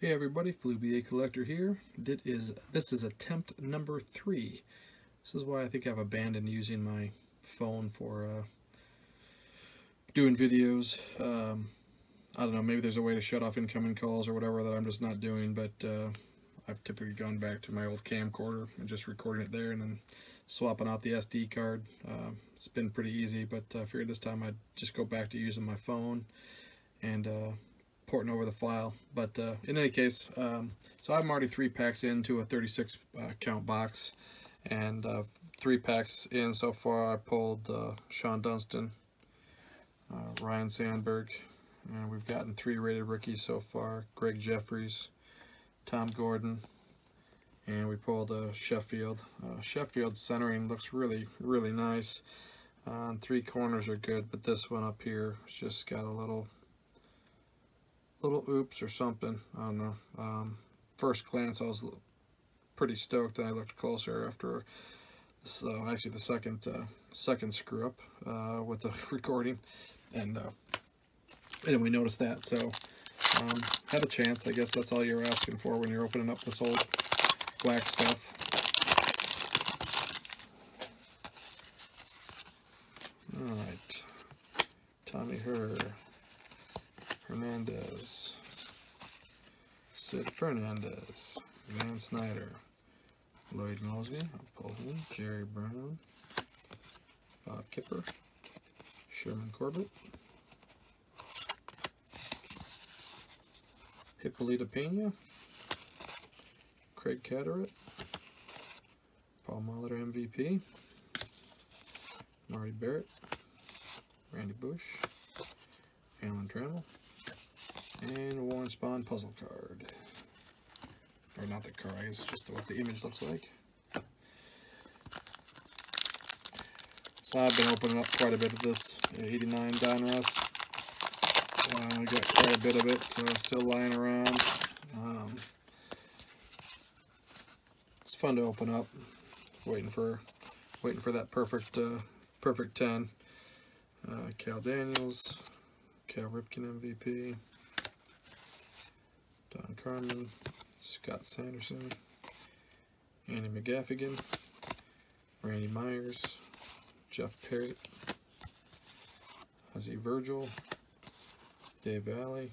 Hey everybody, Flubier Collector here. This is attempt number 3. This is why I think I've abandoned using my phone for doing videos. I don't know, maybe there's a way to shut off incoming calls or whatever that I'm just not doing, but I've typically gone back to my old camcorder and just recording it there and then swapping out the SD card. It's been pretty easy, but I figured this time I'd just go back to using my phone and porting over the file. But in any case, so I'm already 3 packs into a 36 count box, and 3 packs in so far. I pulled Sean Dunston, Ryan Sandberg, and we've gotten 3 rated rookies so far: Greg Jeffries, Tom Gordon, and we pulled Sheffield. Sheffield's centering looks really nice. 3 corners are good, but this one up here has just got a little oops or something. I don't know. First glance I was pretty stoked, and I looked closer after this, actually the second screw up with the recording, and we noticed that. So had a chance. I guess that's all you're asking for when you're opening up this old black stuff. Alright, Tommy Hernandez, Sid Fernandez, Van Snyder, Lloyd Mosley, I'll pull him, Jerry Brown, Bob Kipper, Sherman Corbett, Hippolyta Pena, Craig Cataract, Paul Molitor MVP, Marty Barrett, Randy Bush, Alan Trammell, and Warren Spahn puzzle card. Or not the card, I guess just what the image looks like. So I've been opening up quite a bit of this 89 Donruss. I got quite a bit of it still lying around. It's fun to open up. Waiting for that perfect 10. Cal Daniels, Cal Ripken MVP, Don Carmen, Scott Sanderson, Andy McGaffigan, Randy Myers, Jeff Parrott, Ozzie Virgil, Dave Alley,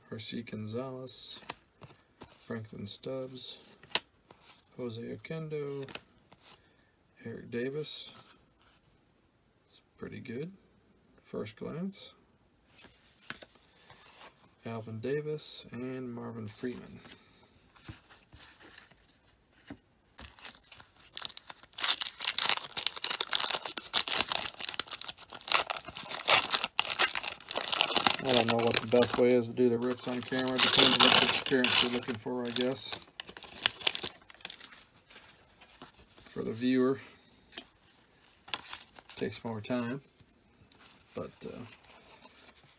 Arce Gonzalez, Franklin Stubbs, Jose Oquendo, Eric Davis. It's pretty good first glance. Alvin Davis and Marvin Freeman. I don't know what the best way is to do the rips on camera. Depends on what experience you're looking for, I guess. For the viewer, it takes more time, but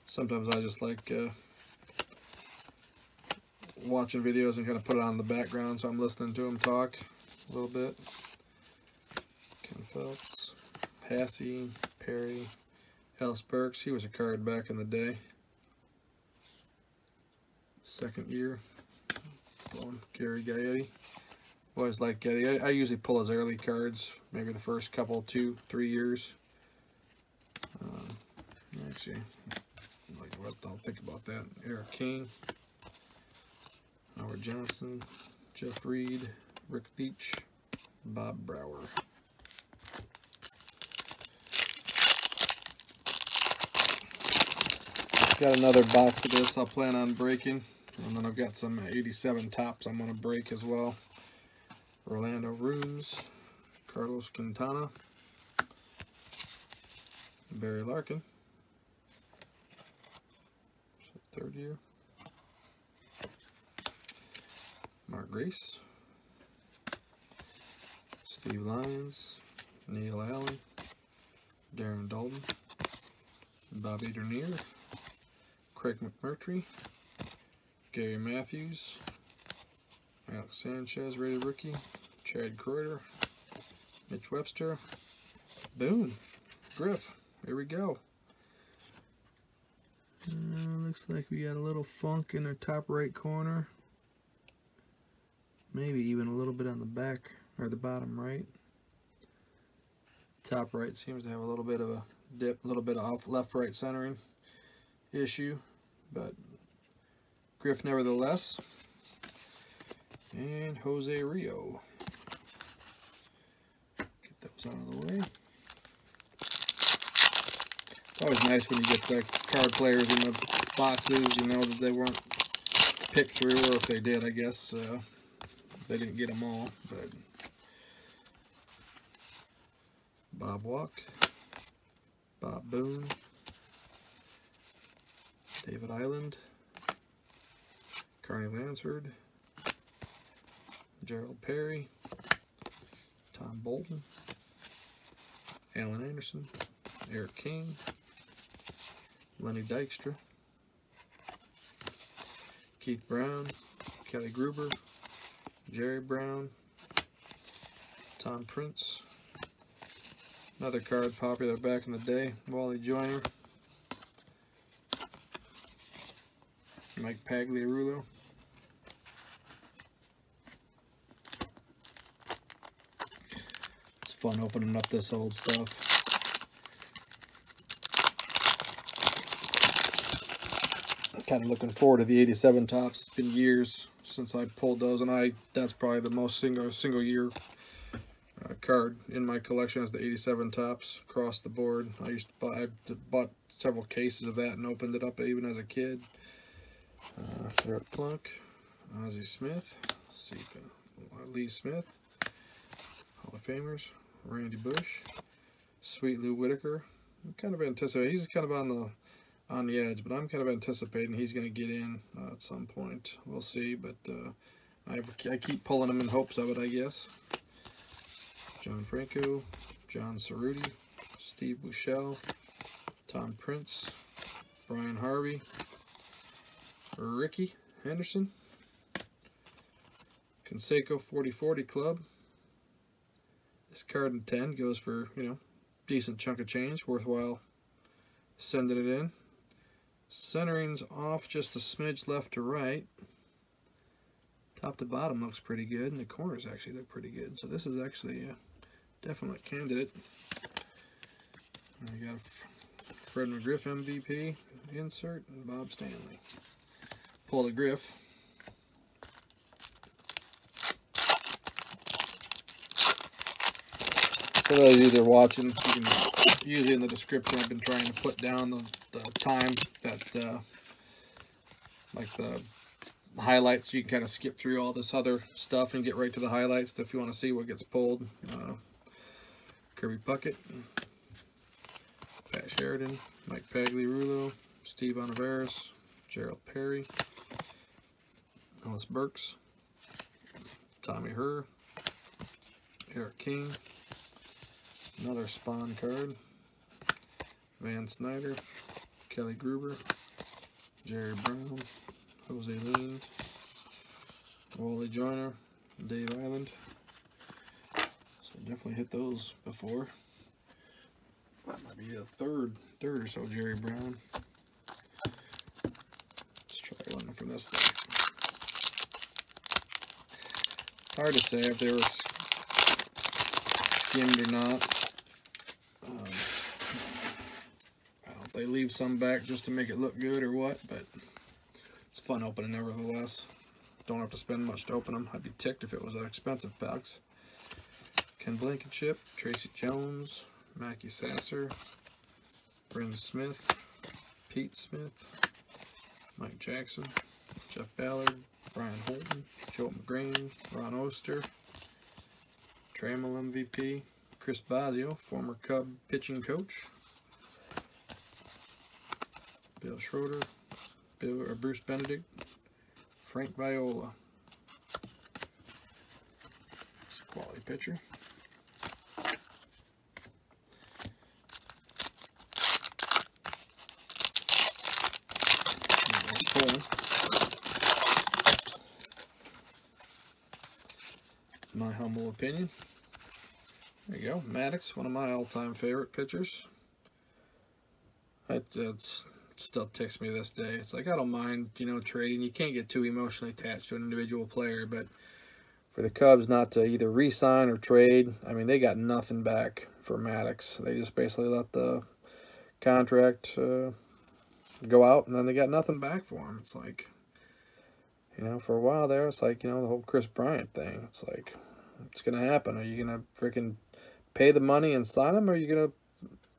sometimes I just like watching videos and kind of put it on in the background, so I'm listening to them talk a little bit. Ken Phelps, Hassey, Perry, Ellis Burks. He was a card back in the day. Second year. Gary Gaetti. Always like Getty. I usually pull his early cards, maybe the first couple, 2-3 years. Actually, like what? I'll think about that. Eric King, Howard Johnson, Jeff Reed, Rick Leach, Bob Brower. Got another box of this I'll plan on breaking, and then I've got some 87 tops I'm going to break as well. Orlando Rooms, Carlos Quintana, Barry Larkin, third year, Mark Grace, Steve Lyons, Neil Allen, Darren Dalton, Bobby Dernier, Craig McMurtry, Gary Matthews, Alex Sanchez, rated rookie, Chad Kreuter, Mitch Webster, boom, Griff, here we go. Looks like we got a little funk in the top right corner. Maybe even a little bit on the back or the bottom right. Top right seems to have a little bit of a dip, a little bit of off left-right centering issue, but Griff nevertheless. And Jose Rio. Get those out of the way. It's always nice when you get the card players in the boxes, you know, that they weren't picked through, or if they did, I guess they didn't get them all. But Bob Walk, Bob Boone, David Island, Carney Lansford, Gerald Perry, Tom Bolton, Alan Anderson, Eric King, Lenny Dykstra, Keith Brown, Kelly Gruber, Jerry Brown, Tom Prince, another card popular back in the day, Wally Joyner, Mike Pagliarulo, it's fun opening up this old stuff. Kind of looking forward to the 87 tops. It's been years since I pulled those, and that's probably the most single year card in my collection is the 87 tops across the board. I bought several cases of that and opened it up even as a kid. Eric Plunk, Ozzie Smith, Lee Smith, Hall of Famers, Randy Bush, Sweet Lou Whitaker. I'm kind of anticipating, he's kind of on the edge, but I'm kind of anticipating he's going to get in at some point. We'll see, but I keep pulling him in hopes of it, I guess. John Franco, John Cerruti, Steve Bushell, Tom Prince, Brian Harvey, Ricky Henderson, Conseco 4040 Club. This card in 10 goes for, you know, decent chunk of change, worthwhile sending it in. Centering's off just a smidge left to right. Top to bottom looks pretty good, and the corners actually look pretty good. So this is actually a definite candidate. I got a Fred McGriff MVP insert and Bob Stanley. Pull the Griff. For those of you that are watching, you can usually in the description I've been trying to put down the time that like the highlights, so you can kind of skip through all this other stuff and get right to the highlights if you want to see what gets pulled. Kirby Puckett, Pat Sheridan, Mike Pagliarulo, Steve Oniveris, Gerald Perry, Ellis Burks, Tommy Herr, Eric King, another Spawn card, Van Snyder, Kelly Gruber, Jerry Brown, Jose Lind, Wally Joyner, Dave Island. So definitely hit those before. That might be the third or so Jerry Brown. Let's try one from this thing. It's hard to say if they were skimmed or not. I don't know if they leave some back just to make it look good or what, but it's fun opening nevertheless. Don't have to spend much to open them. I'd be ticked if it was an expensive box. Ken Blankenship, Tracy Jones, Mackie Sasser, Bryn Smith, Pete Smith, Mike Jackson, Jeff Ballard, Brian Holton, Joe McGrain, Ron Oster, Trammell MVP, Chris Bosio, former Cub pitching coach, Bill Schroeder, Bruce Benedict, Frank Viola. It's a quality pitcher. My humble opinion. There you go. Maddox, one of my all-time favorite pitchers. It's still ticks me to this day. It's like, I don't mind, you know, trading. You can't get too emotionally attached to an individual player, but for the Cubs not to either re-sign or trade, I mean, they got nothing back for Maddox. They just basically let the contract go out, and then they got nothing back for him. It's like, you know, for a while there, it's like, you know, the whole Chris Bryant thing. It's like, what's going to happen? Are you going to freaking pay the money and sign him, or are you going to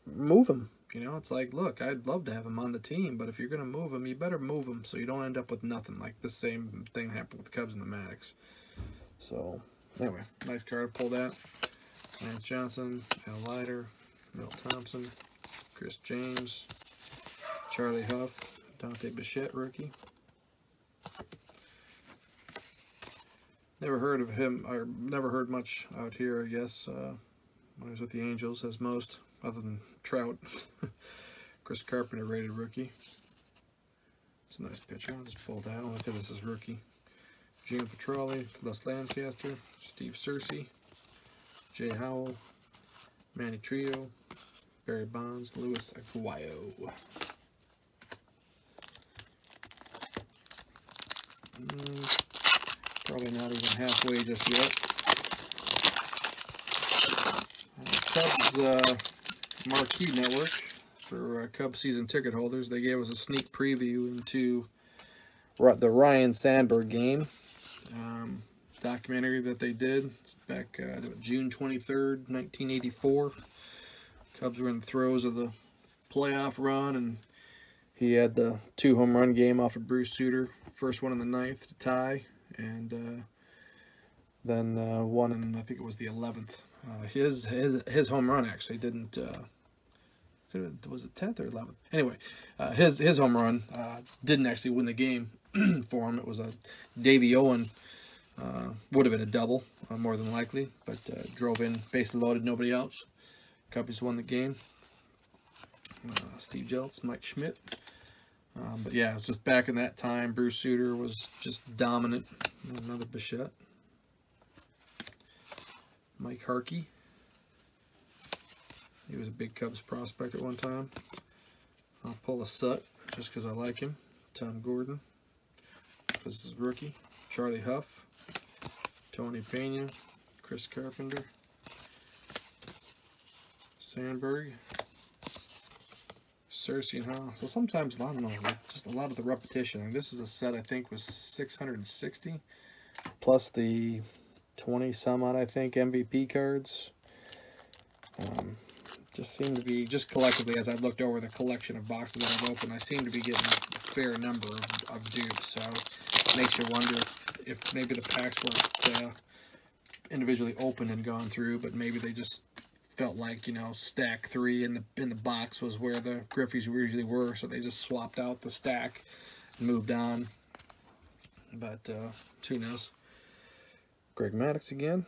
move him? You know, it's like, look, I'd love to have him on the team, but if you're going to move him, you better move him so you don't end up with nothing. Like the same thing happened with the Cubs and the Maddox. So, anyway, nice card. Pull that. Lance Johnson, Al Leiter, Milt Thompson, Chris James, Charlie Huff, Dante Bichette, rookie. Never heard of him, or never heard much out here, I guess, when he was with the Angels, as most, other than Trout. Chris Carpenter, rated rookie. It's a nice picture. I'll just pull that. Only because this is rookie. Gino Petralli, Les Lancaster, Steve Searcy, Jay Howell, Manny Trio, Barry Bonds, Luis Aguayo. Probably not even halfway just yet. Cubs Marquee Network, for Cubs season ticket holders, they gave us a sneak preview into the Ryan Sandberg game. Documentary that they did back June 23rd, 1984. Cubs were in the throes of the playoff run, and he had the 2 home run game off of Bruce Sutter, first one in the 9th to tie, and then one in, I think it was the 11th. His home run actually didn't. Was it 10th or 11th? Anyway, his home run didn't actually win the game for him. It was a Davey Owen. Would have been a double, more than likely, but drove in, bases loaded, nobody else. Cubbies won the game. Steve Jeltz, Mike Schmidt. But yeah, it was just back in that time. Bruce Sutter was just dominant. Another Bichette. Mike Harkey. He was a big Cubs prospect at one time. I'll pull a Sut just because I like him. Tom Gordon, because this is rookie. Charlie Huff. Tony Pena. Chris Carpenter. Sandberg. Searcy and Howell. So sometimes, I don't know, just a lot of the repetition. And this is a set I think was 660, plus the 20 some odd, I think, MVP cards. Just seem to be, just collectively, as I've looked over the collection of boxes that I've opened, I seem to be getting a fair number of dupes. So it makes you wonder if maybe the packs weren't individually opened and gone through, but maybe they just felt like, you know, stack 3 in the box was where the Griffeys usually were, so they just swapped out the stack and moved on. But who knows? Greg Maddux again.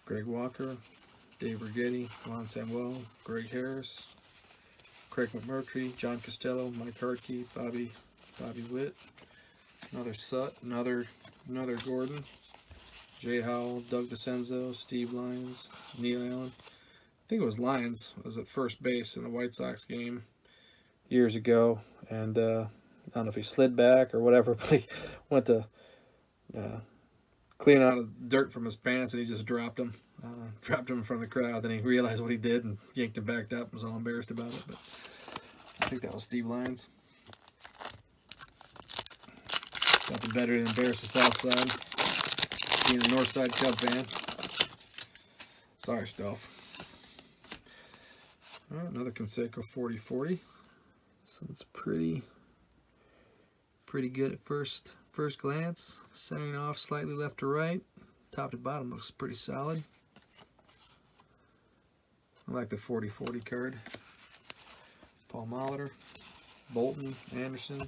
Greg Walker. Dave Righetti. Juan Samuel. Greg Harris. Craig McMurtry. John Costello. Mike Harkey. Bobby Witt. Another Sut. Another Gordon. Jay Howell, Doug DeCenzo, Steve Lyons, Neil Allen. I think it was Lyons was at first base in the White Sox game years ago, and I don't know if he slid back or whatever, but he went to clean out the dirt from his pants, and he just dropped him in front of the crowd. Then he realized what he did and yanked him back up and was all embarrassed about it. But I think that was Steve Lyons. Nothing better than embarrass the South Side. Being a Northside Cub fan. Sorry, stuff. All right, another Canseco 40-40. So it's pretty good at first glance. Centering off slightly left to right. Top to bottom looks pretty solid. I like the 40-40 card. Paul Molitor, Bolton, Anderson,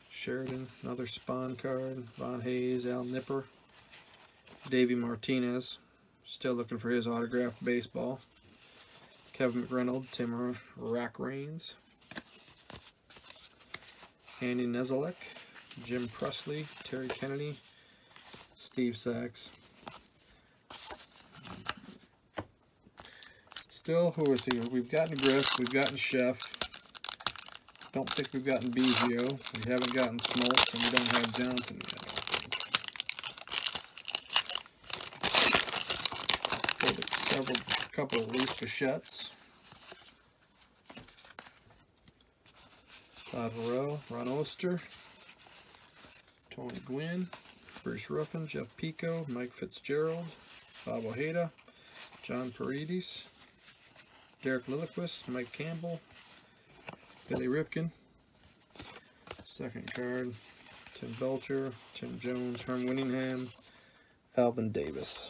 Sheridan, another Spawn card. Von Hayes, Al Nipper. Davey Martinez, still looking for his autographed baseball. Kevin McReynolds, Tim Rack Reigns. Andy Nezelek, Jim Presley, Terry Kennedy, Steve Sachs. Still, who is here? We've gotten Griff, we've gotten Chef, Don't think we've gotten Biggio. We haven't gotten Smoltz, and we don't have Johnson yet. Couple of loose Bichettes. Todd Harrell, Ron Oster, Tony Gwynn, Bruce Ruffin, Jeff Pico, Mike Fitzgerald, Bob Ojeda, John Paredes, Derek Lilliquist, Mike Campbell, Billy Ripken. Second card, Tim Belcher, Tim Jones, Herm Winningham, Alvin Davis.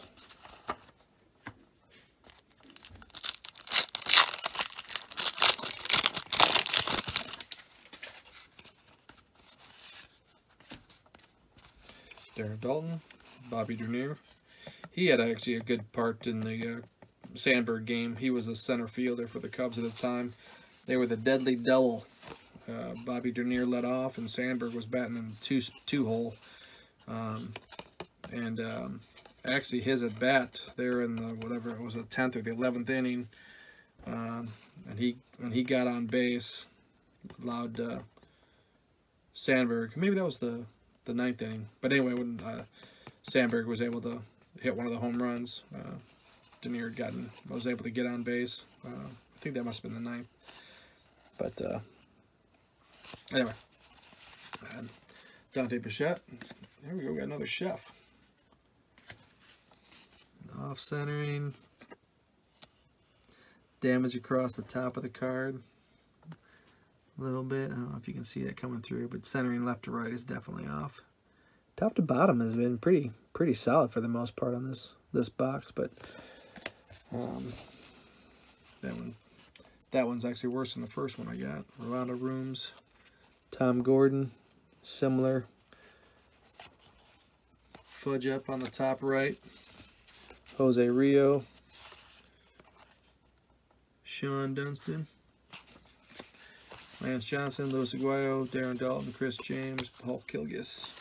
Darren Dalton, Bobby Dernier. He had actually a good part in the Sandberg game. He was a center fielder for the Cubs at the time. They were the deadly double. Bobby Dernier led off, and Sandberg was batting in the two-hole. Actually, his at bat there in the whatever it was, the 10th or the 11th inning, and when he got on base, allowed Sandberg. Maybe that was the 9th inning. But anyway, when Sandberg was able to hit one of the home runs, Dernier was able to get on base. I think that must have been the 9th. But anyway, and Dante Bichette. There we go. Got another chef. Off centering. Damage across the top of the card. A little bit. I don't know if you can see that coming through, but centering left to right is definitely off. Top to bottom has been pretty solid for the most part on this box, but that one's actually worse than the first one I got. Rolando Rooms, Tom Gordon, similar. Fudge up on the top right. Jose Rio, Sean Dunston, Lance Johnson, Louis Aguayo, Darren Dalton, Chris James, Paul Kilgis.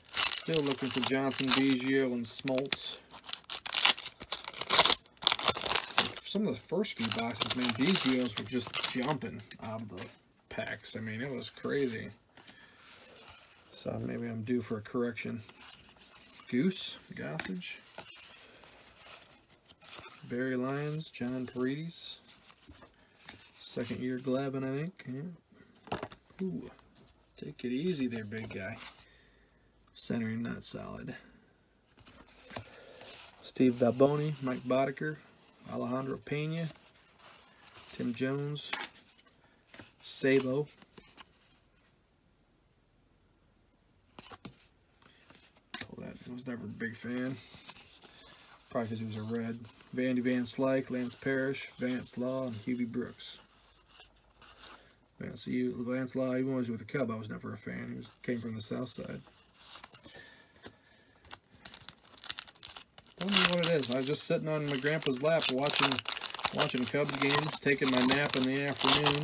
Still looking for Johnson, Biggio, and Smoltz. Some of the first few boxes, man, Biggio's were just jumping out of the packs. I mean, it was crazy. So maybe I'm due for a correction. Goose, Gossage. Barry Lyons, John Paredes. Second year Glavin, I think. Yeah. Ooh, take it easy there, big guy. Centering not solid. Steve Valboni, Mike Boddicker, Alejandro Pena, Tim Jones, Sabo. I was never a big fan. Probably because he was a red. Vandy Van Slyke, Lance Parrish, Vance Law, and Hubie Brooks. Vance Law, even when he was with the Cub, I was never a fan. He came from the south side. Don't know what it is. I was just sitting on my grandpa's lap watching Cubs games, taking my nap in the afternoon.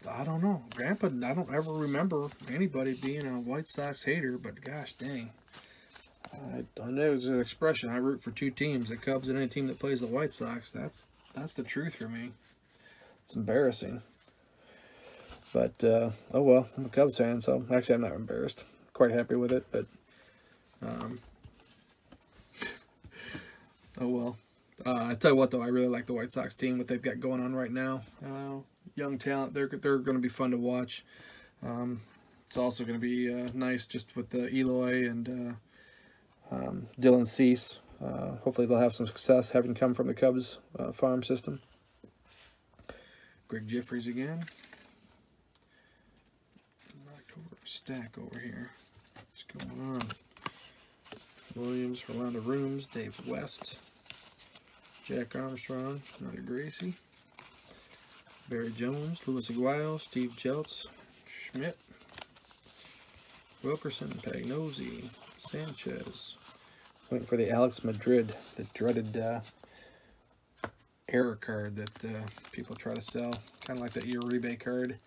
I don't know. Grandpa, I don't ever remember anybody being a White Sox hater, but gosh dang. I know it's an expression. I root for two teams, the Cubs and any team that plays the White Sox. That's the truth for me. It's embarrassing. But, oh well, I'm a Cubs fan, so actually I'm not embarrassed. Quite happy with it, but, oh well. I tell you what, though, I really like the White Sox team, what they've got going on right now. Young talent, they're going to be fun to watch. It's also going to be nice just with Eloy and Dylan Cease. Hopefully they'll have some success having come from the Cubs farm system. Greg Jeffries again. Knocked over a stack over here. What's going on? Williams, Rolando Rooms, Dave West, Jack Armstrong, another Gracie, Barry Jones, Louis Aguayo, Steve Jeltz, Schmidt, Wilkerson, Pagnosi, Sanchez. Waiting for the Alex Madrid, the dreaded error card that people try to sell. Kind of like that Uribe card.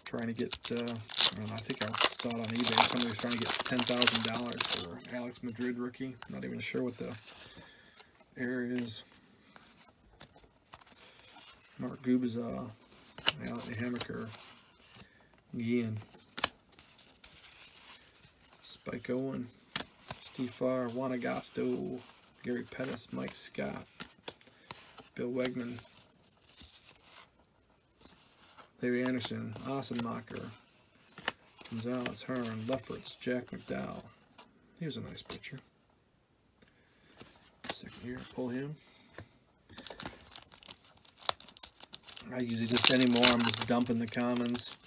Trying to get, I don't know, I think I saw it on eBay. Somebody was trying to get $10,000 for Alex Madrid rookie. Not even sure what the error is. Mark Gubiza, Alec Hammaker, Gian, Spike Owen, Steve Farr, Juan Agasto, Gary Pettis, Mike Scott, Bill Wegman, Larry Anderson, Ossenmacher, Gonzalez, Hearn, Lefferts, Jack McDowell. He was a nice pitcher. Second year, pull him. I usually just anymore, I'm just dumping the commons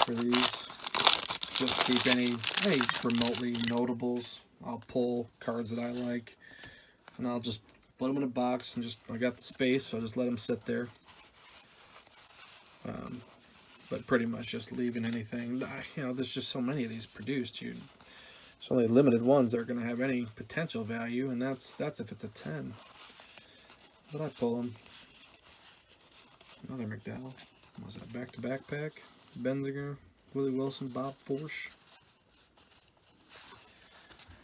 for these. Just keep any remotely notables. I'll pull cards that I like, and I'll just put them in a box and I got the space, so I'll just let them sit there. But pretty much just leaving anything. You know, there's just so many of these produced. There's only limited ones that are going to have any potential value, and that's if it's a 10. But I pull them. Another McDowell. What was that? Back to backpack. Benziger, Willie Wilson, Bob Forsch,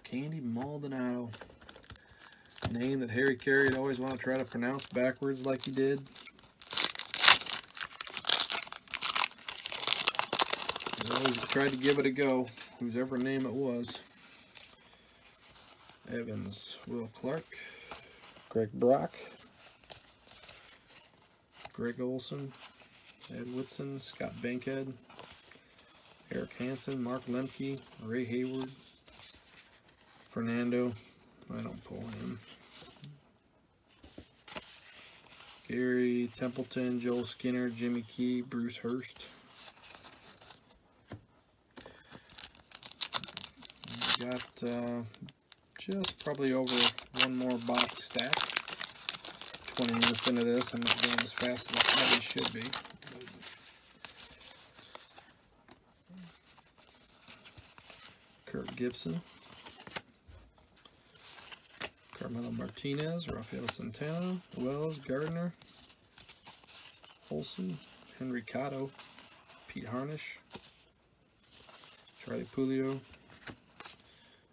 Candy Maldonado. Name that Harry Carey would always want to try to pronounce backwards like he did. He always tried to give it a go, whosever name it was. Evans, Will Clark, Greg Brock, Greg Olson, Ed Whitson, Scott Bankhead, Eric Hansen, Mark Lemke, Ray Hayward, Fernando. I don't pull him. Gary Templeton, Joel Skinner, Jimmy Key, Bruce Hurst. We got just probably over one more box stack. 20 minutes into this, I'm not going as fast as I probably should be. Kurt Gibson, Carmelo Martinez, Rafael Santana, Wells, Gardner, Olson, Henry Cotto, Pete Harnish, Charlie Pulio,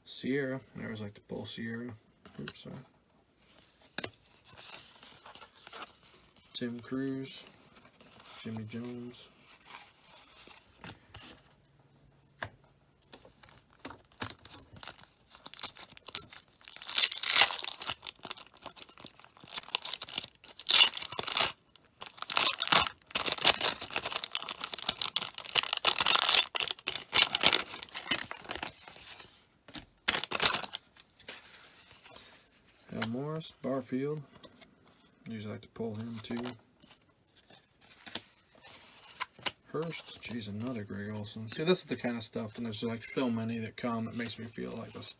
Sierra. I always like to pull Sierra. Oops, sorry. Tim Cruz, Jimmy Jones, Al Morris, Barfield. Usually like to pull him too. Hurst, geez, another Greg Olson. See, this is the kind of stuff, and there's like so many that come, it makes me feel like this,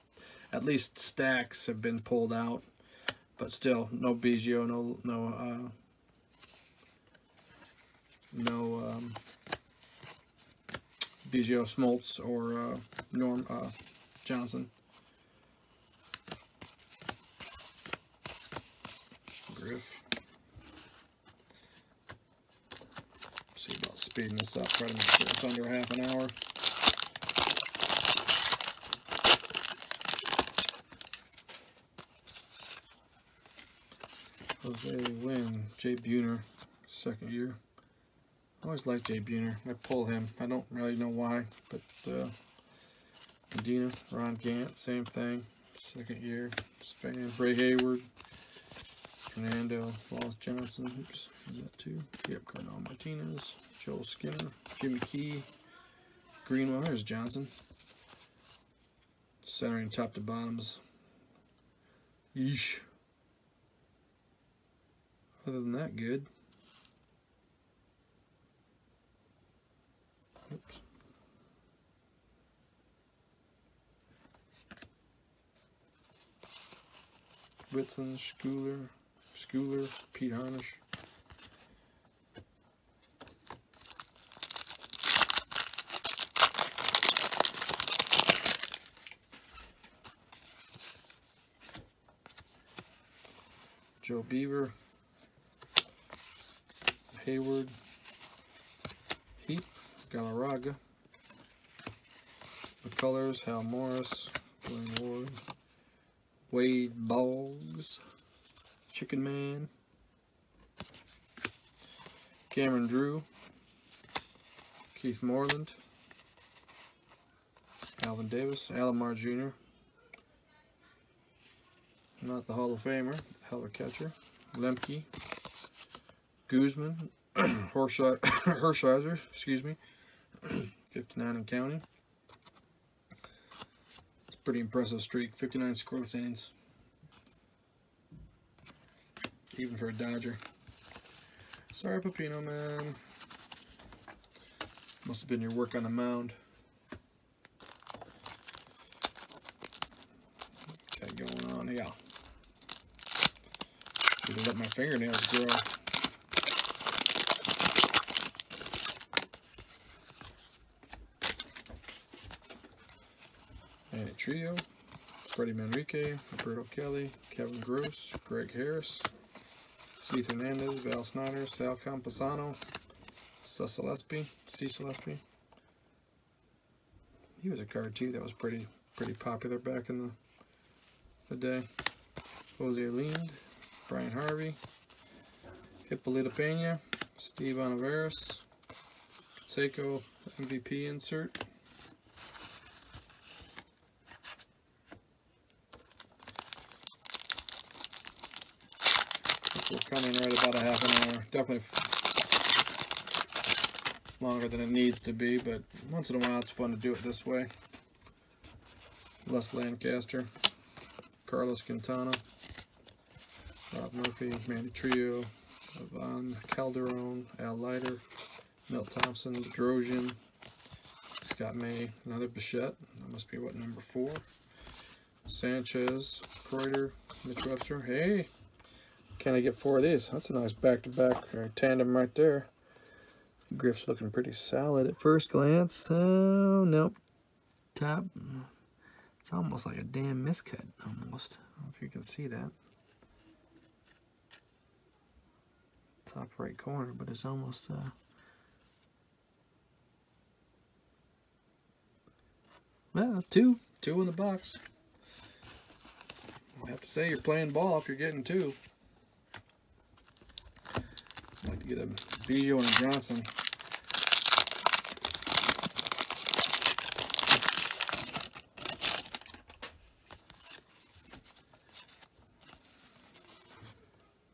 at least stacks have been pulled out, but still, no Biggio, no Biggio, Smoltz, or Norm Johnson. Griff. See about speeding this up, try to make sure it's under half an hour. Jose Wynn, Jay Buhner, second year. I always like Jay Buhner. I pull him. I don't really know why, but Medina, Ron Gant, same thing. Second year. Fan, Ray Hayward, Fernando, Wallace Johnson. Oops, is that two? Yep, Carnal Martinez, Joel Skinner, Jimmy Key, Greenwell. There's Johnson. Centering top to bottoms. Yeesh. Other than that, good. Oops. Whitson, Schooler, Pete Harnish. Joe Beaver, Hayward, Heap, Galarraga, McCullers, Hal Morris, Glenn Ward, Wade Boggs, Chicken Man, Cameron Drew, Keith Moreland, Alvin Davis, Alomar Jr., not the Hall of Famer, hell of a catcher, Lemke, Guzman, Hershiser, excuse me, 59 and counting. It's a pretty impressive streak, 59 scoreless innings, even for a Dodger. Sorry, Pepino, man. Must have been your work on the mound. Got going on, yeah. Need to let my fingernails grow. Manny Trio, Freddie Manrique, Roberto Kelly, Kevin Gross, Greg Harris, Keith Hernandez, Val Snyder, Sal Campusano, Cecil Espy. He was a card too that was pretty popular back in the day. Jose Lind, Brian Harvey, Hippolyta Pena, Steve Olivares, Seiko MVP insert. We're coming right about a half an hour. Definitely longer than it needs to be, but once in a while it's fun to do it this way. Les Lancaster, Carlos Quintana, Rob Murphy, Manny Trio, Ivan Calderon, Al Leiter, Milt Thompson, Bedrosian, Scott May, another Bichette, that must be what, number 4, Sanchez, Kreuter, Mitch Webster. Hey, can I get 4 of these? That's a nice back-to-back tandem right there. Griff's looking pretty solid at first glance. Oh, nope. Top. It's almost like a damn miscut, almost. I don't know if you can see that. Top right corner, but it's almost, well, two in the box. I have to say you're playing ball if you're getting 2. I'd like to get a Biggio and a Johnson.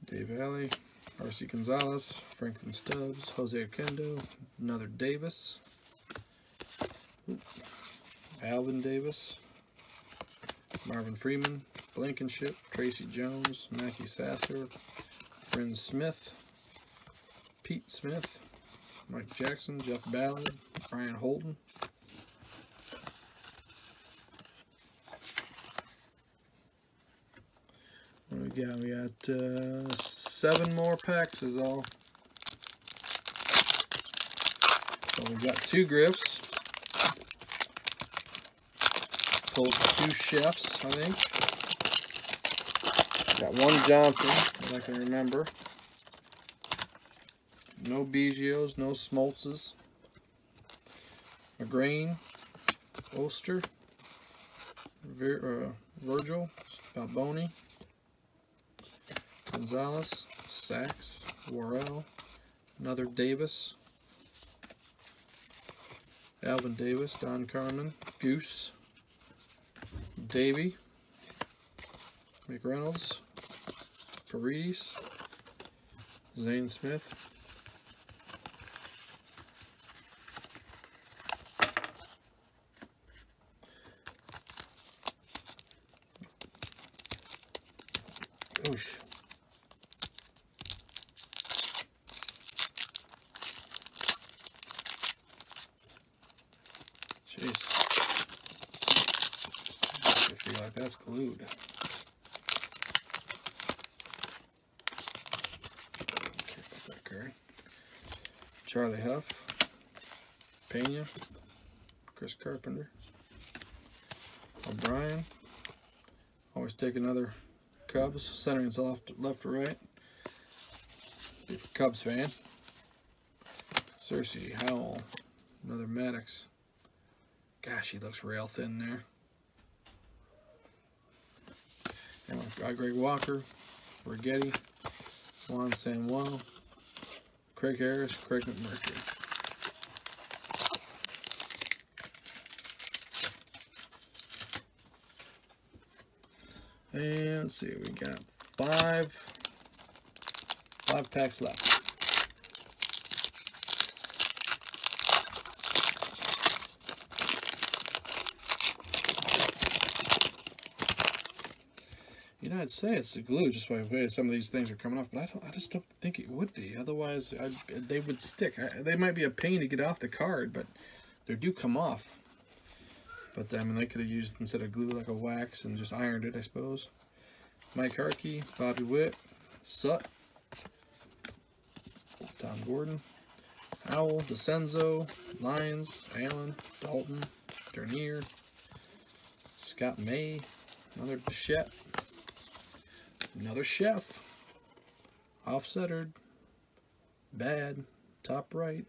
Dave Alley, R.C. Gonzalez, Franklin Stubbs, Jose Oquendo, another Davis, Alvin Davis, Marvin Freeman, Blankenship, Tracy Jones, Mackie Sasser, Bryn Smith, Pete Smith, Mike Jackson, Jeff Ballard, Brian Holden. What do we got? We got 7 more packs is all. So we got 2 Griffs. Pulled 2 Chefs, I think. Got 1 Johnson, that I can remember. No Biggios, no Smoltzes. A Grain, Oster, Virgil, Balboni, Gonzalez, Sachs, Worrell, another Davis, Alvin Davis, Don Carmen, Goose, Davey, McReynolds, Paredes, Zane Smith, Oosh. Jeez. I feel like that's glued. Okay, put that card. Charlie Huff, Pena, Chris Carpenter, O'Brien. Always take another Cubs. Centering's left to right. Big Cubs fan. Cersei, Howell, another Maddox. Gosh, he looks real thin there. And we've got Greg Walker, Rigetti, Juan Samuel, Craig Harris, Craig McMurtry. And let's see, we got five packs left. You know, I'd say it's the glue just by the way some of these things are coming off, but I just don't think it would be. Otherwise, they would stick. They might be a pain to get off the card, but they do come off. But, I mean, they could have used, instead of glue, like a wax and just ironed it, I suppose. Mike Harkey, Bobby Witt, Sut, Tom Gordon, Howell, DeCenzo, Lyons, Allen, Dalton, Dernier, Scott May, another Bichette, another Chef, off-centered, bad, top right.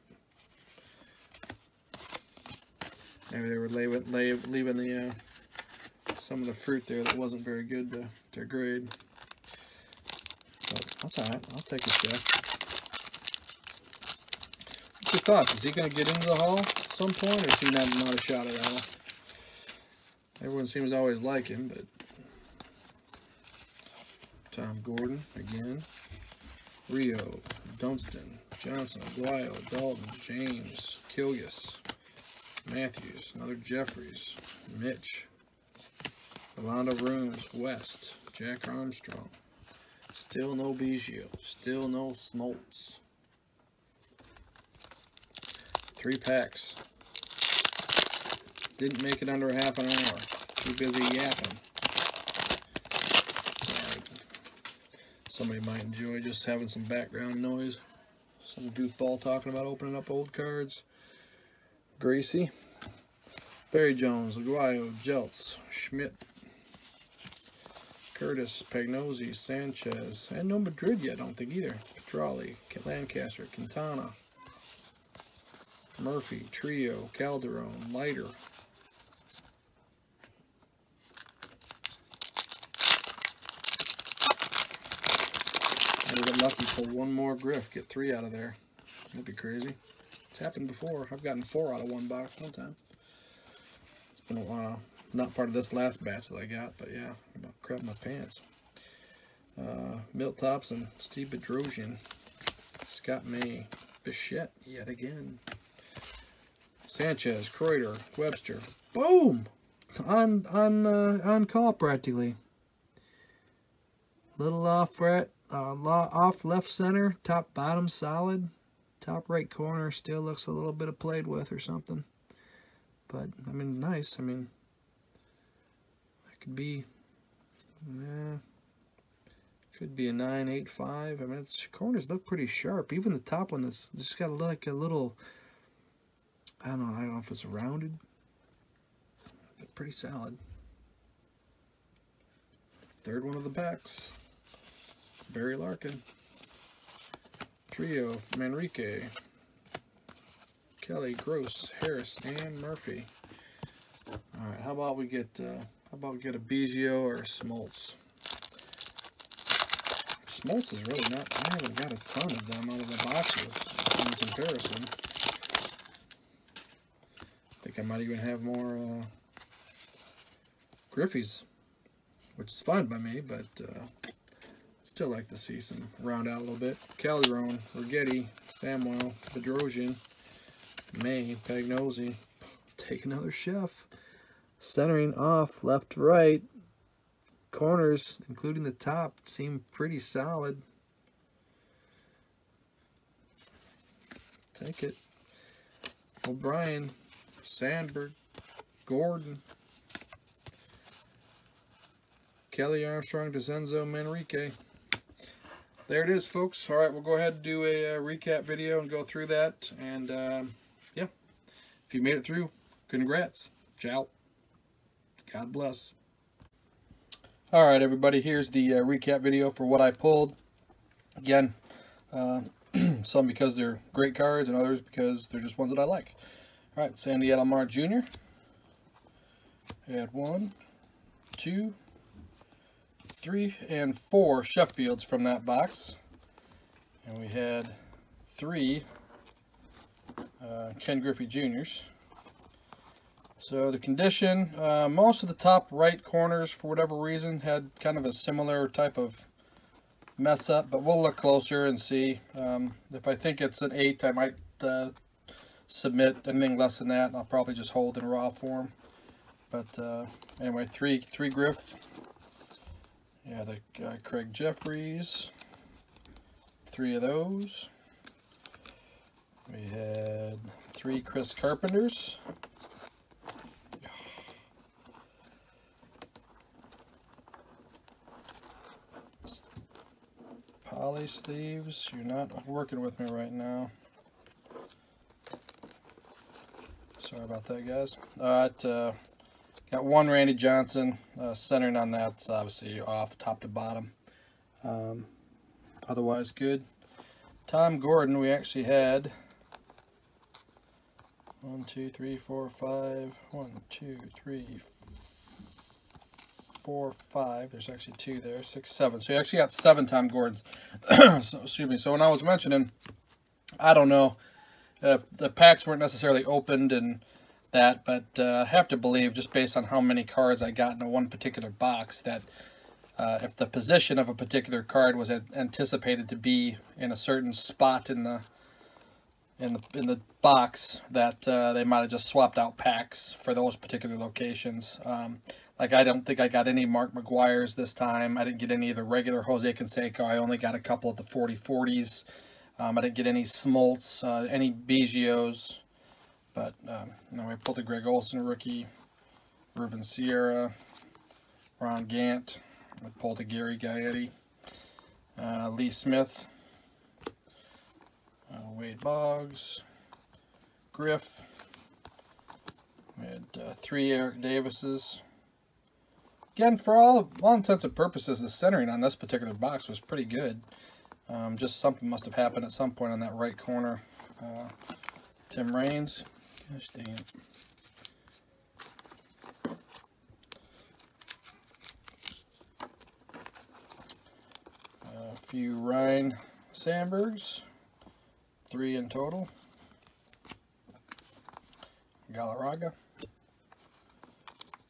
Maybe they were leaving the some of the fruit there that wasn't very good to grade. But that's alright. I'll take a Chef. What's your thoughts? Is he going to get into the Hall at some point, or is he not a shot at all? Everyone seems to always like him, but Tom Gordon again. Rio, Dunston, Johnson, Aguayo, Dalton, James, Kilgus, Matthews, another Jeffries, Mitch, Rolando Rooms, West, Jack Armstrong. Still no Biggio. Still no Smoltz. 3 packs. Didn't make it under a half an hour. Too busy yapping. Sorry. Somebody might enjoy just having some background noise. Some goofball talking about opening up old cards. Gracie, Barry Jones, Aguayo, Jeltz, Schmidt, Curtis, Pagnozzi, Sanchez, and no Madrid yet, I don't think either. Petrali, Lancaster, Quintana, Murphy, Trio, Calderon, Leiter. I would get lucky for one more Griff, get 3 out of there. That'd be crazy. It's happened before. I've gotten 4 out of one box one time. It's been a while. Not part of this last batch that I got, but yeah, I'm about to crap my pants. Milt Thompson, Steve Bedrosian, Scott May, Bichette yet again. Sanchez, Kreuter, Webster. Boom! On call practically. Little off left center, top bottom solid. Top right corner still looks a little bit of played with or something. But, I mean, nice. I mean, that could be, yeah, could be a 9.85. I mean, its corners look pretty sharp. Even the top one that's just got like a little, I don't know if it's rounded. But pretty solid. Third one of the packs. Barry Larkin. Trio, Manrique, Kelly, Gross, Harris, and Murphy. All right, how about we get a Biggio or a Smoltz? Smoltz is really not. I haven't got a ton of them out of the boxes in comparison. I think I might even have more Griffeys, which is fine by me, but. Still like to see some round out a little bit. Calderon, Rigetti, Samuel, Bedrosian, May, Pagnozzi. Take another Chef. Centering off, left to right. Corners, including the top, seem pretty solid. Take it. O'Brien, Sandberg, Gordon, Kelly, Armstrong, DeCenzo, Manrique. There it is, folks. All right, we'll go ahead and do a recap video and go through that. And, yeah, if you made it through, congrats. Ciao. God bless. All right, everybody, here's the recap video for what I pulled. Again, some because they're great cards and others because they're just ones that I like. All right, Sandy Alomar Jr. Had 1, 2, 3, and 4 Sheffields from that box. And we had 3 Ken Griffey Jr.'s. So the condition, most of the top right corners, for whatever reason, had kind of a similar type of mess up, but we'll look closer and see. If I think it's an 8, I might submit. Anything less than that, I'll probably just hold in raw form. But anyway, three Griff. Yeah, the Craig Jeffries. 3 of those. We had 3 Chris Carpenters. Poly sleeves. You're not working with me right now. Sorry about that, guys. Alright, got 1 Randy Johnson. Centering on that's obviously off top to bottom. Otherwise good. Tom Gordon, we actually had 1, 2, 3, 4, 5. 1, 2, 3, 4, 5. There's actually 2 there. 6, 7. So you actually got 7 Tom Gordons. So, excuse me. So when I was mentioning, I don't know if the packs weren't necessarily opened and that, but I have to believe, just based on how many cards I got in one particular box, that if the position of a particular card was anticipated to be in a certain spot in the box, that they might have just swapped out packs for those particular locations. Like, I don't think I got any Mark McGuire's this time. I didn't get any of the regular Jose Canseco. I only got a couple of the 40-40s. I didn't get any Smoltz, any Biggios. But, you know, I pulled the Greg Olson rookie, Ruben Sierra, Ron Gant. I pulled the Gary Gaetti, Lee Smith, Wade Boggs, Griff. We had 3 Eric Davises. Again, for all intents and purposes, the centering on this particular box was pretty good. Just something must have happened at some point on that right corner. Tim Raines. Gosh dang it. A few Ryan Sandbergs. 3 in total. Galarraga.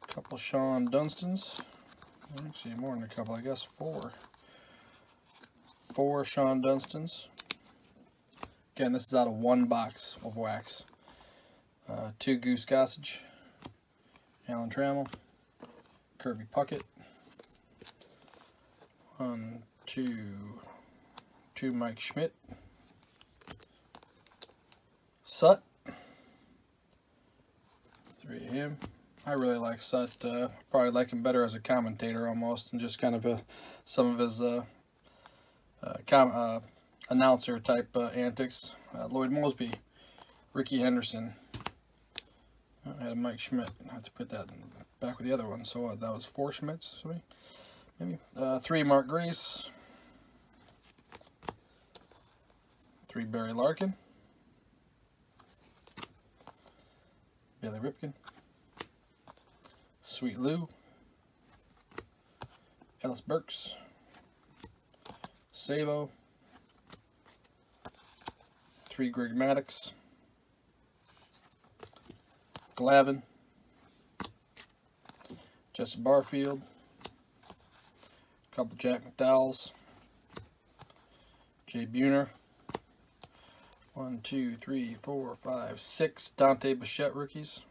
A couple Sean Dunstons. Actually, more than a couple, I guess 4. 4 Sean Dunstons. Again, this is out of 1 box of wax. 2 Goose Gossage. Alan Trammell. Kirby Puckett. 1, 2. 2 Mike Schmidt. Sut. 3 of him. I really like Sut. Probably like him better as a commentator almost, and just kind of some of his announcer type antics. Lloyd Mosby, Ricky Henderson. I had a Mike Schmidt. I have to put that back with the other one. So that was 4 Schmidts, maybe. 3 Mark Grace. 3 Barry Larkin. Billy Ripken. Sweet Lou. Ellis Burks. Sabo. 3 Greg Maddux. Glavin. Jesse Barfield. A couple Jack McDowells. Jay Buhner. 1, 2, 3, 4, 5, 6 Dante Bichette rookies.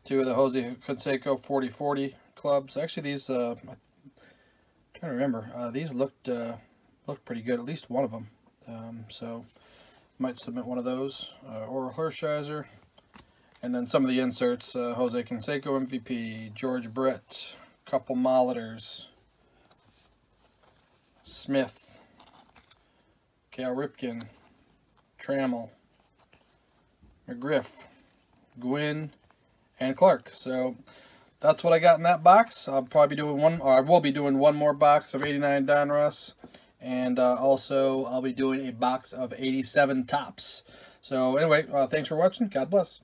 2 of the Jose Canseco 40-40 clubs. Actually, these I'm trying to remember. These looked pretty good. At least one of them. So might submit one of those. Oral Hershiser, and then some of the inserts. Jose Canseco MVP, George Brett, couple Molitors, Smith, Cal Ripken, Trammell, McGriff, Gwynn, and Clark. So that's what I got in that box. I'll probably be doing I will be doing one more box of 89 Donruss, and also I'll be doing a box of 87 Topps. So anyway, thanks for watching. God bless.